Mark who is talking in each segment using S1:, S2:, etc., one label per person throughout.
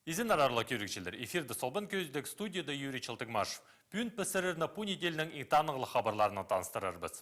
S1: Изин арарлы көрікшілер, эфирді солбан көздік студияда Юрий Чалтыгмашев. Пүн пісіріріні пүн еделінің интаныңлы хабарларына таныстырарбыз.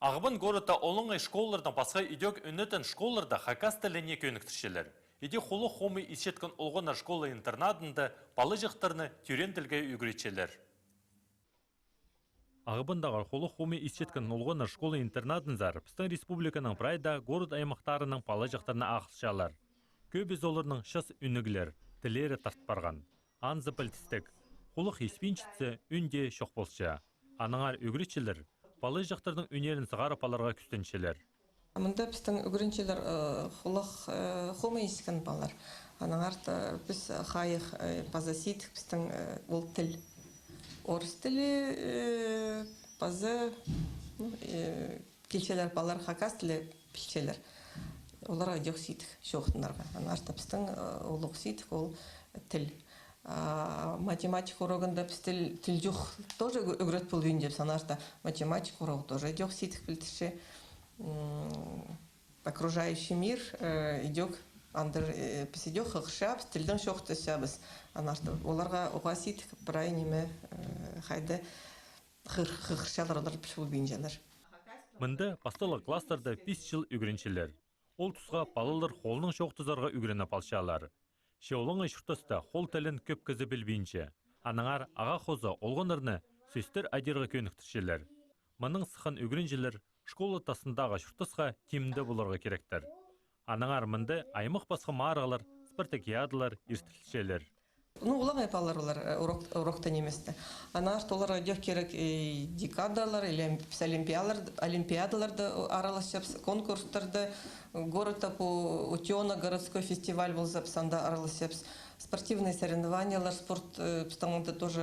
S1: Ағыбын горыта олыңай школлардан басқа идек үнетін школларда хакас тіліне көніктіршілер. Иде холы хомы исшеткен олғына школа-интернатында балы жықтарыны түрен тілге үгіретшілер. Ағыбындағы холы хомы исшеткен олғына школа-интернатынзар Пістің республиканың прайда город аймақтарының балы жықтарына ақылшалар. Көбіз оларының шас үнігілер, тілері тартпарған. Анзы пілтістік, қолық еспеншітсі үнде шоқ болшы. Аныңар үгіретшілер, балы жақтардың үнерін сығар апаларға күстеншілер.
S2: Мұнда біздің үгіріншілер қолық хомы ескен балар. Аныңар біз қайық базасид біздің ол тіл. Орыс тілі базы келшелер балар хакас тілі пілшелер. Оларға жоқ сейдік жоқтынарға. Анарта біздің олық сейдік ол тіл. Математик урогында біз тіл жоқ тоже үгірет болуын деп санарта. Математик урог тоже жоқ сейдік білдіші. Окружающий мир идек андыр біз идек хықшап, тілдің шоқты сәбіз. Анарта оларға оға сейдік бірай неме қайды хықшалар олар біз болуын жәлер.
S1: Мұнда басталы класстарда 5 жыл үгіріншілер. Ол тұсға балалар қолының шоқтызарға үгірініп алшалар. Шеолыңы шұртыста қол тілін көп кізі білбейінше. Аныңар аға қозы олғынырны сөстер әдерға көніктіршелер. Мұның сықын үгіріншілер школа тасындағы шұртысқа темді боларға керектір. Аныңар мұнды аймық басқа марғалар, спартакиадалар ертілшелер.
S2: Улаң айпалар олар урокта неместі. Анар оларға дөк керек декадалар, олимпиадаларды араласып, конкурстарды, городта по утена, городской фестиваль был записанда араласып, спортивные соревнования, спорт, потому что тоже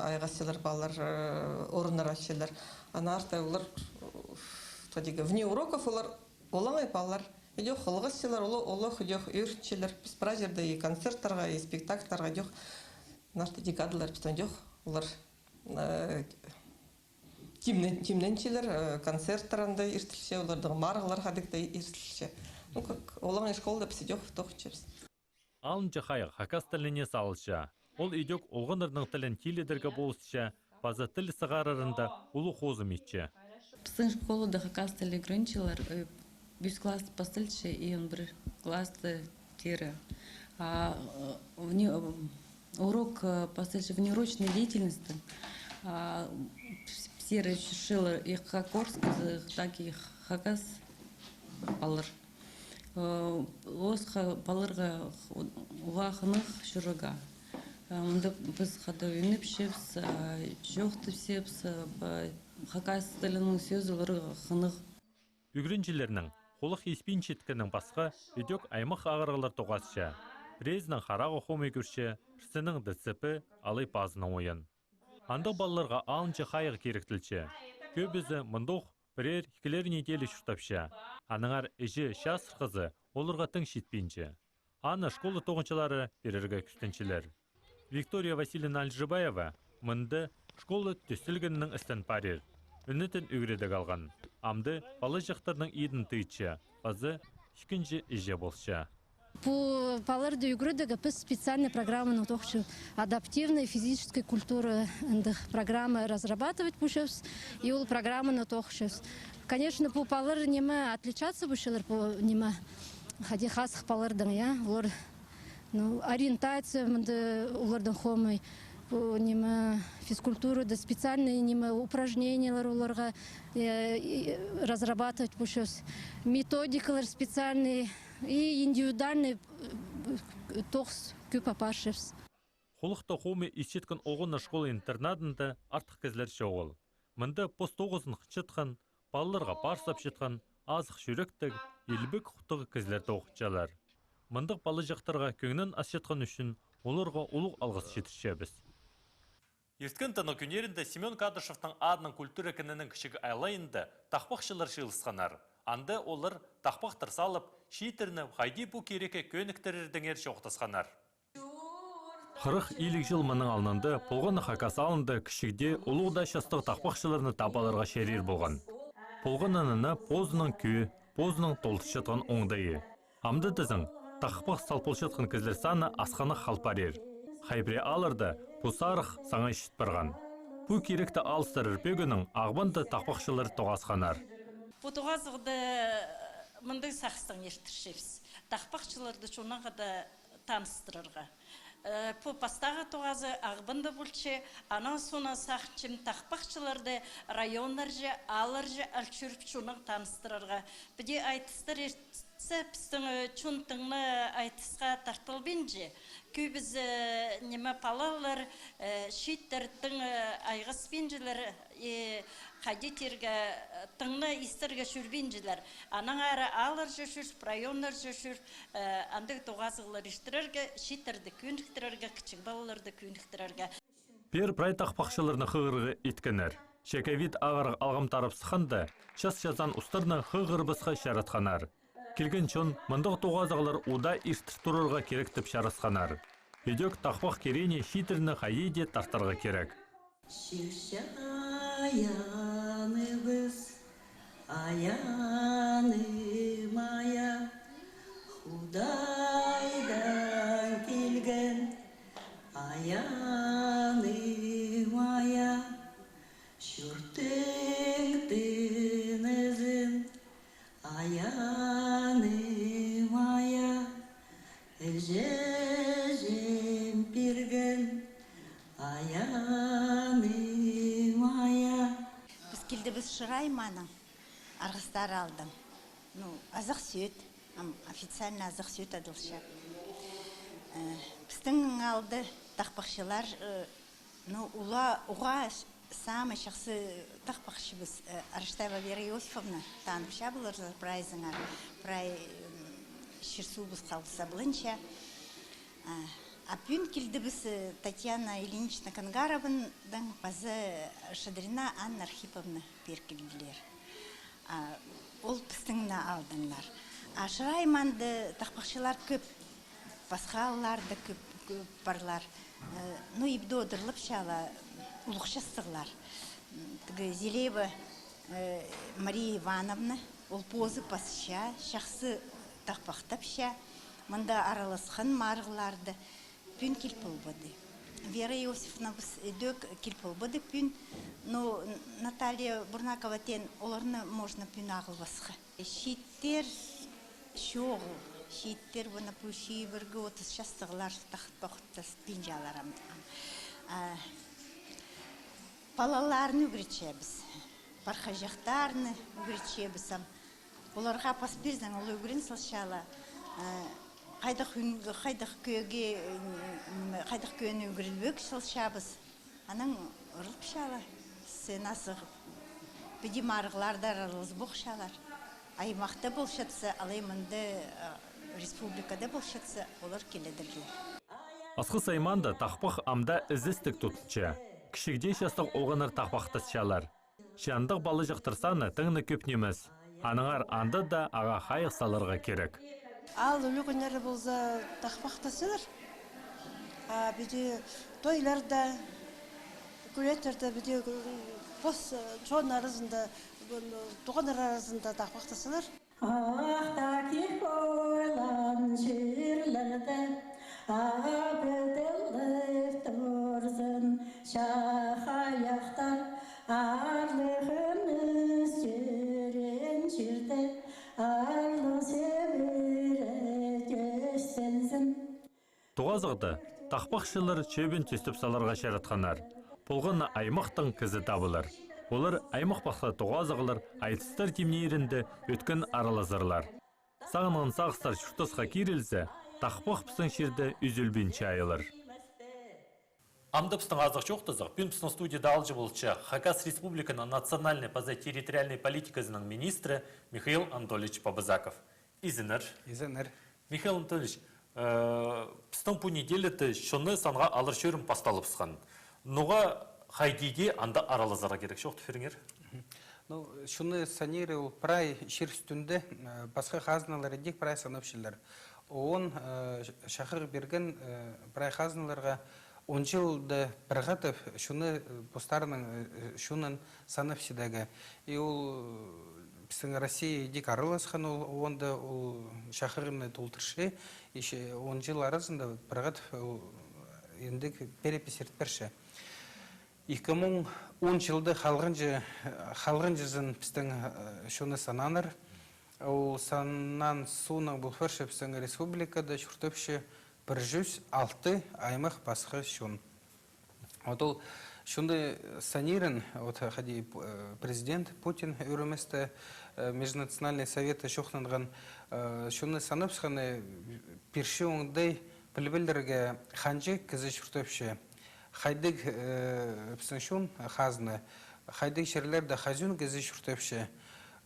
S2: айгасилар балар, орындар ашылар. Анар олар вне уроков олар улаң айпалар. Идёк холгасчылар, олох идёк үрчилер, біз пражерді и концерттарға, и спектакльтарға идёк нашты декадалар бізден идёк. Олар тимненчилер, концерттарында иртілше, олардың марғылар қадықта иртілше. Ну, как олаңай школда біз идёк тоқчебіз.
S1: Алынчы қайық хакас тіліне салылша. Ол идёк олғынырның тілін теледерге болысша, база тіл сығарарында ұлы қозым етші.
S3: Біздің школада хакас тілі грынчылар, без класс постельче и он бір класс тире. Урок постельче внеурочной деятельности. Все решила их хакорск, так и хакас балыр. Осха балырға уақынық шұрыға. Мұнда біз қада өніпшепс, жоқты сепс, хакас тілінің сөз оларға қынық.
S1: Үгіріншілерінің қолық еспен шеткінің басқа өдек аймақ ағырғылар тоғасша. Резінің қарағы хомы көрші, шысының дәсіпі алай пазының ойын. Андық балаларға алынчы қайық керектілші. Көбізі мұндық бірер екілер неделі шұртапша. Аныңар әжі шас қызы оларға тың шетпенші. Аны школы тоғыншылары берерге күстеншілер. Виктория Васильевна Альжыбаева мұнды школы төстілгінінің істен парер. Үнітін үгіреді қалған. Амды балы жақтарының едін түйітші, базы шікінші іже болшы.
S4: По балырды үгірдігі біз специальная программа адаптивной физической культуры программы разрабатывать будем, и ол программаны тоқшыз. Конечно, по балыр неме отличаться будем, по неме хади хасық балырдың, я? Ориентация олардың хомой. Неме физкультуру, да специальные неме упражнения оларға разрабатывать будешь. Методикалар специальные и индивидуальные тоқс көп апашевс.
S1: Қолықта хоме исчеткен оғына школа-интернатында артық кезлер шоғыл. Мұнда пост-тоғызын қычытқан, балаларға барсап жетқан, азық жүректік, елбік құқтығы кезлерді оқытшалар. Мұндық балы жақтарға көңнен ас жетқан үшін оларға ұлық алғыс жетіршебіз. Ерткен таны күнерінде Семен Кадышевтың адының культура кінінің кішігі айлайында тақпақшылар шиылысқанар. Анды олар тақпақтыр салып, шейтеріні қайди бұ кереке көніктерердің ерші оқтасқанар. 40 илік жыл мұның алынды, полғаны хакас алынды кішігде ұлығда шастық тақпақшыларыны табаларға шерер болған. Полғанынына позының күй, позының толтышатқан оңдайы. Амды тізің, Тақпақ салпылшы жатқан кізлер саны асқаны халпарер. Хайбре алырды, пұсарық саңа ішіт барған. Бұ керекті алыстар үрпегінің ағбанды тақпақшылар тоғасқанар.
S5: Бұ тоғазығды мұндай сақыстың ертіршепсіз. Тақпақшыларды шонағыда таныстырырға. По пастағы тоғазы ағбынды бұлчы, ана сона сақчым тақпақшыларды районларжы, аларжы әлчүріп шонақ таныстырырға. Біде айтыстыр ертісі пістің чүнтіңні айтысқа тартыл бенже. Көбіз неме палалар, шеттердің айғыс бенжелер, қадетерге, тыңны истерге шүрбенжелер. Аның әрі алыр жөшір, районлар жөшір, андық тоғазығылар іштірерге, шеттерді көндіктірерге, кішік балаларды көндіктірерге.
S1: Пер прай тақпақшыларны қығырғы еткенер. Шекавит ағырғы алғым тарып сықанды, час-жазан ұстарны қығырбысқа шаратқанар. Келген чон, мұндық тоғазығылар ұда иштір тұрырға керектіп шарасқанар. Үйдек тақпақ керене шитеріні қайеде тартарға керек.
S6: Аяныбыз, аянымая, Худайдан келген, аянымая, Шүртің тінізін, аянымая, Әжем берген, аянымая.
S7: Біз келді біз шырайманың, арғыстар алдым. Азық сөйт, официально азық сөйт адылша. Біздің алды тақпақшылар, уға самый шақсы тақпақшы біз Арыштаева Вера Иосифовна танып шабылыр прайзыңа, прай шерсу біз қалдыса бұлынша. Апюн келді біз Татьяна Ильинична Кангаровнаның базы Шадрина Анна Архиповна перкелділер. Ол пістіңні алдыңлар. Шырайманды тақпақшылар көп, басқаларды көп барлар. Ебді одырлып шала ұлықшастығылар. Зелева Мария Ивановна, ол позы пасыша, шақсы тақпақтап ша, мұнда араласқан марғыларды пүн келпіл бұды. Вера Иосифовна біз дөк келпіл бұды пүн, но Наталья Бурнакова тен оларны можно пүн ағыл басқы. Шиттер шоғыл, шиттер бұны пүші біргі 30 шастығылар тақпақтас пүнжаларам. Балаларны үгіречебіз, барқажақтарны үгіречебізім. Оларға паспирзің олы үгірін салшала. Қайдақ күйені үгірілбек салшабыз. Аның ұрылып шала. Сен асығы біді марғылардар арылыз бұқшалар. Аймақта болшатса, алаймынды республикада болшатса, олар келедірген.
S1: Асқы сайманды тақпақ амда ізістік тұтынча. Кішігде шастық оғаныр тақпақтас шалар. Шандық балы жақтырсаны тыңны көпнеміз. Аныңар анды да аға қайық салырға керек.
S8: Ал өлі күнері болса тақпақтасылар. Біде тойларда, күретерді біде бос жон арызында, туғаныр арызында тақпақтасылар.
S6: Ақта кек ойлан жерлерді, абыдылып тұрзын шақаяқтар, арлығымыз жүрен жүрді, арлы себірі көстензін.
S1: Тоғазықты тақпақшылар чөбін төстіп саларға шаратқанар. Полғаны аймақтың кізі табылыр. Олар аймақ бақса тоғазығылар айтыстар темнейірінді өткен аралазырлар. Сағынан сағыстар шүртасқа керілсе, тақпақ пістің шерді үзілбенші айылыр. Амды пістің азық жоқтызық, пен пістің студияда алжы болчы Хакас Республиканың национальной позатерриториальной политикасының министрі Михаил Анатольевич Побызаков. Изінір. Михаил Анатольевич, пістің по неделеті шыны санға алыр шөрім пасталып сқан. Нұға хайдиде анда аралазара керек жоқты феріңер?
S9: Шыны санері ол прай шер үстінде басқа қазыналар едек прай санапшылар. Он шақыр берген прай қазыналарға 10 жылды бірғатып шыны постарының шынын санапшыдағы. И ол біздің Россия дик араласқан онда ол шақырымны толтыршы, еще 10 жыл арасында бірғат енді перепись етперші. 2010 жылды халғын жүзін біздің шуны сананыр. Ол санан суның бұл ферші біздің республикада шүртөпші 106 аймақ басқы шун. Ол шунды санирен, президент Путин өріместі межнациональный советі шоқнанған шуны саныпсқаны перші оңдай білбілдерге ханжы кізі шүртөпші. Хайдыг біздің шун хазны, хайдыг шерлерді хазюн кізі шүртөпші.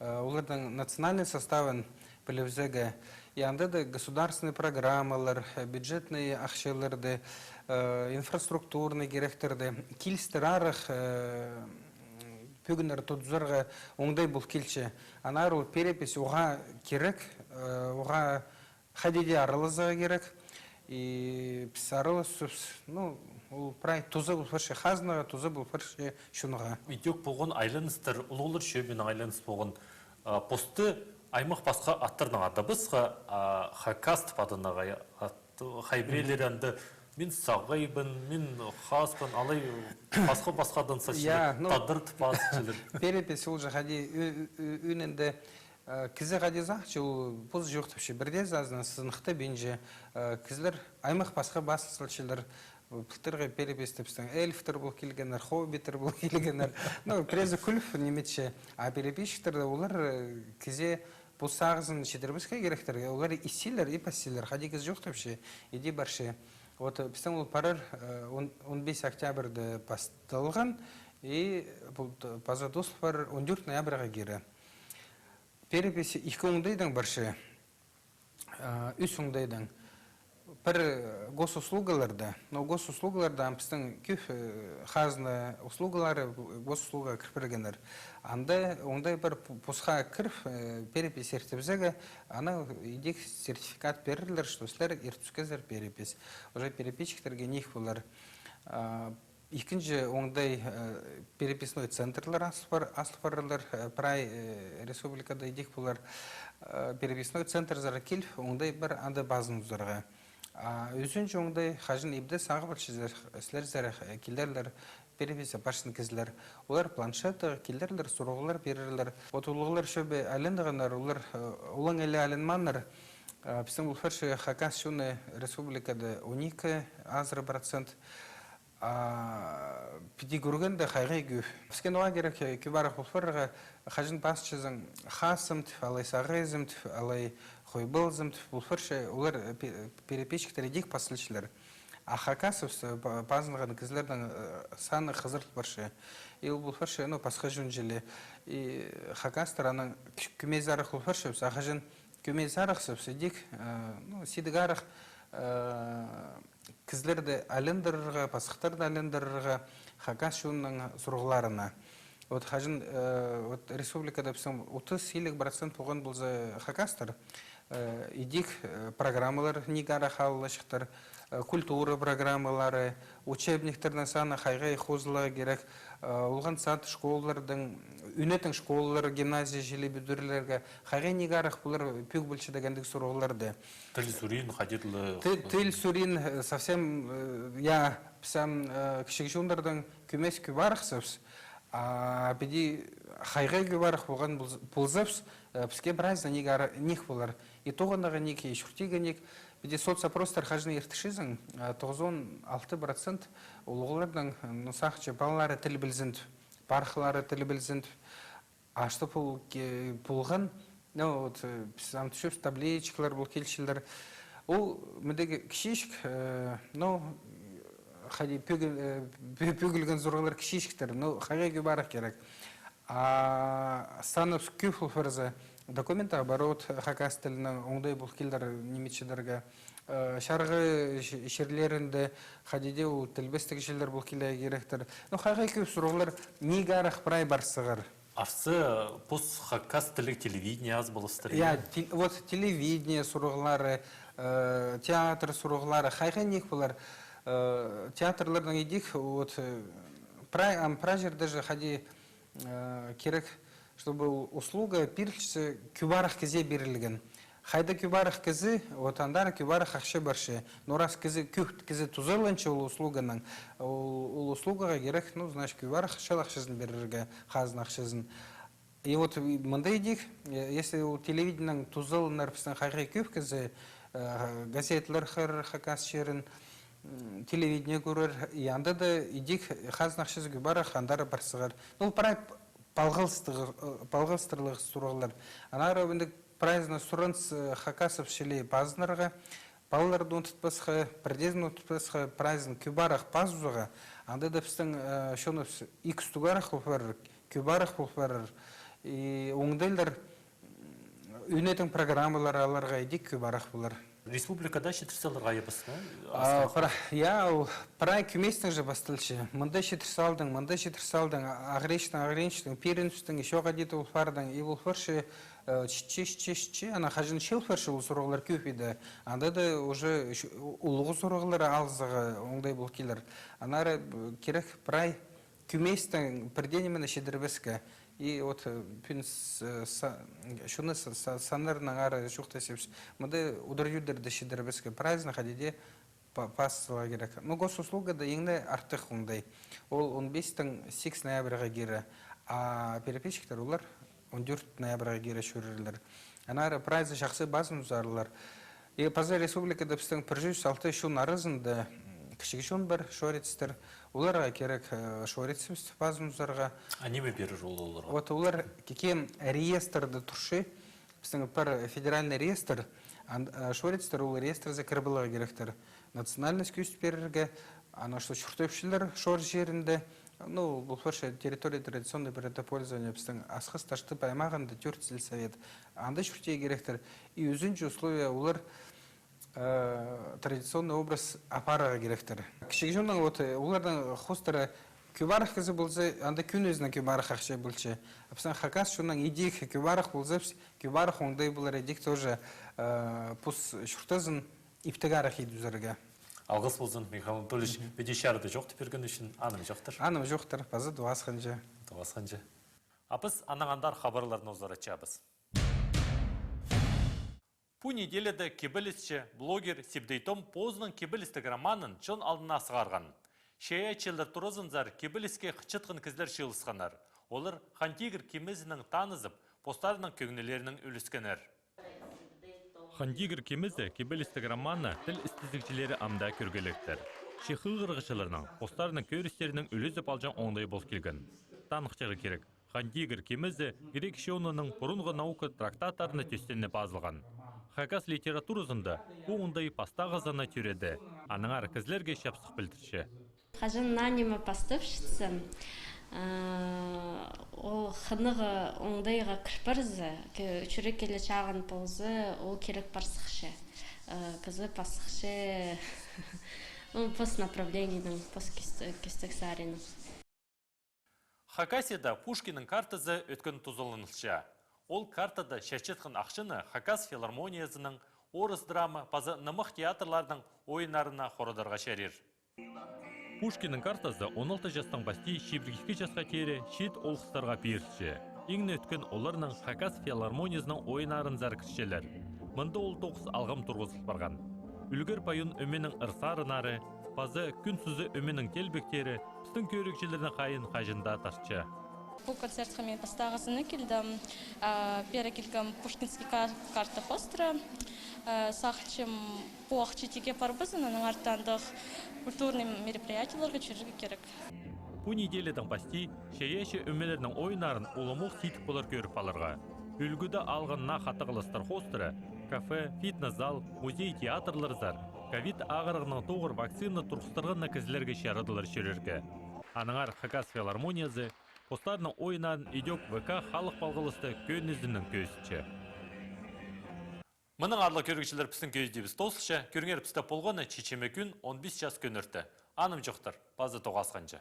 S9: Олардың национальный составын білівзігі. Янда да государственные программалар, бюджетные ақшаларды, инфраструктурный керектерді, килстірарық пөгінер тұтзырға оңдай бұл келші. Анар ол перепись оға керек, оға хадиде арылызыға керек. И писарылы сөз, ол прай тұзы бұл ферші хазныға, тұзы бұл ферші шуныға.
S1: Видеок болған айланыстар, ұлғылыр шөбен айланыс болған посты аймақ басқа аттарының адабысқа хакаст падынаға хайбрелер әнді мен сағайбын, мен хаспын, алай басқа-басқадан сашылы тадырт басшылыр.
S9: Перепись ол жағади үнінді кізі ғади зақчы ол бұз жоқтыпшы бірде зазына сызынықты бенже кізілер аймақ басқа басшылшылыр. Бұқтырға перепестіпстің эльфтер бұл келгенер, хоббитер бұл келгенер. Презі күліп неметші, а переписчіктерді олар кізе бұл сағызын шедірбіске керектерге, олар исилер, ипасилер, қади кіз жоқтыпшы, еде баршы. Біздің ол парыр 15 октябрді басталған, и пазадос бар 14 ноябрға кері. Перепесі 2 оңдайдың баршы, 3 оңдайдың. Бір госуслугаларда, но госуслугаларда біздің көп хазны услугалары госуслуга кірпіргенер. Ондай бір пұсқа кіріп перепись ертіпзігі, ана едек сертификат берілер, что сілер ертіскезер перепись. Уже переписчиктерге нех болар. Екінші ондай переписной центрлар асылпарылар, прай республикада едек болар. Переписной центр зара келіп, ондай бір анда базын ұздарға. Өзін жоңдай қажын ебді сағы бір сілер зәрі келдерлер, переписі башын кезілер. Олар планшеті, келдерлер, сұрғылар берерлер. Отылығылар шөбе әліндіғанар, олар олың әлі әлінманар. Біздің бұл ферші хакас шуны республикада 12 азыры процент. Пиди көргенде қайғай күйіп. Бізген оға керек күйбарақ бұл ферға қажын басшызың хасымд, алай сағызымд, алай қойбылзымд, бұл ферші олар переписчиктер едек пасылшылар. А хакасов базынған кізлердің саны қызырт баршы. И бұл ферші пасқа жүн желі. И хакастар аның күмезарық бұл ферші, ағажын күмезарықсып едек сидігарық кізлерді әліндірірға, пасықтарды әліндірірға, хакас шуының сұрғыларына. Хажын республикада 30% болған бұлзы хакастар. Идик программалар негара қалылашықтар, культура программалары, учебниктердің саны қайғай қозылығы керек. Олған сат школалардың, үнетін школалар, гимназия желі бүдірлерге қайғай негарық бұлар пөк бүлші дегендік сұрғыларды.
S1: Тіл сүрин қадетлі?
S9: Тіл сүрин совсем, пісам кішік жуындардың көмес көбарықсыз. Біде қайғай көбарық болған бұлзапс, бізге біразда нех болар. И тоғандағы нек, и шүртегі нек. Біде соцопростар қажын ертішізің, 96% олғылардың нұсақчы балалары тіл білзінді, барқылары тіл білзінді. Ашты пұлған, пісам түшіп табличкалар бұл келшілер. Ол мүдегі кішешік, пөгілген зорғалар кішешіктер, қағай көбарақ керек. Санып көп ұлфырзы документ оборот хакас тілінің оңдай бұл келдер неметшілерге. Шарғы шерлерінде қадеде ол тілбестік жерлер бұл келдер керектір. Қағай көп сұрғалар негарық прай барсығыр.
S1: Арсы пос хакас тілік телевидение аз болыстыр?
S9: Вот телевидение сұрғалары, театр сұрғалары, қайғай нек болар. Театрлардың едік, прай жерді же қаде керек чтобы услуга пирлче күбарах кізе берілген. Хайда күбарах кізе, отандар күбарах ақшы баршы. Норас кізе күхт кізе тузылынчы ол услуганың. Ол услугаға керек, значит, күбарах шел ақшызын берілге, қазын ақшызын. И вот мындай дик, если у телевидениеның тузылынар пістің қайғай күх кізе, газетлер хыр, хакас шерін, телевидение көрер, и анда да идик қазын ақшызы күбарах андары барсығар. Ол парай палғылстырлығы сұрғылар. Анары өбіндік праздна суранс хакасов шелей пазнарға, балаларды ұнтытпасқа, бірдезін ұнтытпасқа праздн күбарақ пазузыға, анда да пістің шоны икстугарах бұлфарыр, күбарақ бұлфарыр, и оңдайлар үйнетін программалар аларға едік күбарақ бұлар.
S1: Республикада шетірсаларға ебісі?
S9: Я, прай күместің же бастылшы. Мында шетірсалдың, ағреншдің, переністің, еще ғадеті ұлфардың, и ұлфаршы чиш, ана қажын шелфаршы ұл сұрғылар көпеді. Анда да уже ұлығы сұрғылары алзығы оңдай бұл келер. Анары керек прай күместің бірденемені шедірбескі. И вот шуны санырның ары шуқта сепш. Мұнда ударюдерді шедірбескі праздник әдеде пасыға керек. Но госуслугада еңді артық оңдай. Ол 15-6 ноябрға кері, а переписчиктер олар 14 ноябрға кері шөрерлер. Анары праздник жақсы базын ұзарлар. И Пазар республикада біздің 106 шун арызында кішігі шун бар шорецтер. Оларға керек шореціміз базын ұзарға.
S1: А неме берір оларға?
S9: Вот олар кекен реестрді тұршы. Біздің бір федеральный реестр. Шорецтер ол реестрзе кірбіліға керектер. Национальность күст берерге, ана что шуртөпшілер шор жерінде, ну, бұл форше территория традиционной пользования біздің асқыз ташты паймағында түртсіл совет. Анда шуртей керектер. И үзінші условия олар традиционный образ апараға керектер. Кішігіжонның олардың хостары күбарах кізі болсы, анда күн өзінің күбарах ақшы болшы. Апсан хакас шонның идейк күбарах болсы, күбарах оңдай болар идейк тоже пус шуртазын иптігарах едузарға.
S1: Алғыс болсын, Михаил Анатольевич, бедешярды жоқты берген үшін аным жоқтыр?
S9: Аным жоқтыр, базы дуасқанжы.
S1: Дуасқанжы. Апыз анағандар хабарларын озар açabыз. Бұл неделеде кебілісші блогер Сибдейтом Познан кебілістік романын чон алдына сығарған. Шея челдер тұрызынзар кебіліске қычытқын кізлер шиылысқанар. Олар Хантигр кемізінің танызып, постарының көгнелерінің үліскенер. Хантигр кемізі кебілістік романы тіл істізікчілері амда көргелектер. Шехығырғышыларының, постарының көрістерінің үлізіп алжан оңдай бол келген. Танықчығы керек. Хантигр кемізі грек шеуының бұрынғы наука трактаттарына төстеліне базылған. Хакас литературасында оңдай пастағызына түреді. Аныңар кізлерге шапсық білдірші.
S10: Қажын нанима пастывшыцы, ол қынығы оңдайға кірпірзі, үшірі келі чағын ползы, ол керек парсықшы. Кізі пасықшы, пост направленидің, пост кестік сарының.
S1: Хакасияда Пушкинның картасы өткен тұзылынылшы. Ол картада шәчетқын ақшыны Хакас филармониясының орыс драма пазы нымық театрлардың ойынарына хородарға шәрер. Пушкинның картасы 16 жастан басти 22 жасқа кері шет олқыстарға берші. Еңні өткен оларының Хакас филармониясының ойынарын зәркішшелер. Мұнда ол 9 алғам тұрғызып барған. Үлгір пайын өменің ырсарынары, пазы күн сүзі өменің телбектері, біздің көрікшілердің қайын қайжында ташчы.
S11: Бұл концертқа мен пастағызыны келдім. Пері келгім Пушкинский карты хостыры. Сақчым по ақчетеге парбызын, оның артандық культурный мероприятияларға жүргі керек.
S1: Бұл неделедің басти, шееші өмелерінің ойнарын олымық сетік болар көріп алырға. Үлгіді алған на қатығылыстар хостыры, кафе, фитнес-зал, музей театрларызар, ковид ағырығының тоғыр вакцина тұрғыстырған кізлерге шарыдылар шерерге. Аныңар Хакас филармониясы, постарының ойынан идек ВК халық балғылысты көнізінің көзічі. Мұның арлы көргішілер пістің көздебіз толсықша, көріңер пісті полғаны чечеме күн 15 жас көнірті. Аным жоқтыр, базы тоғасқанчы.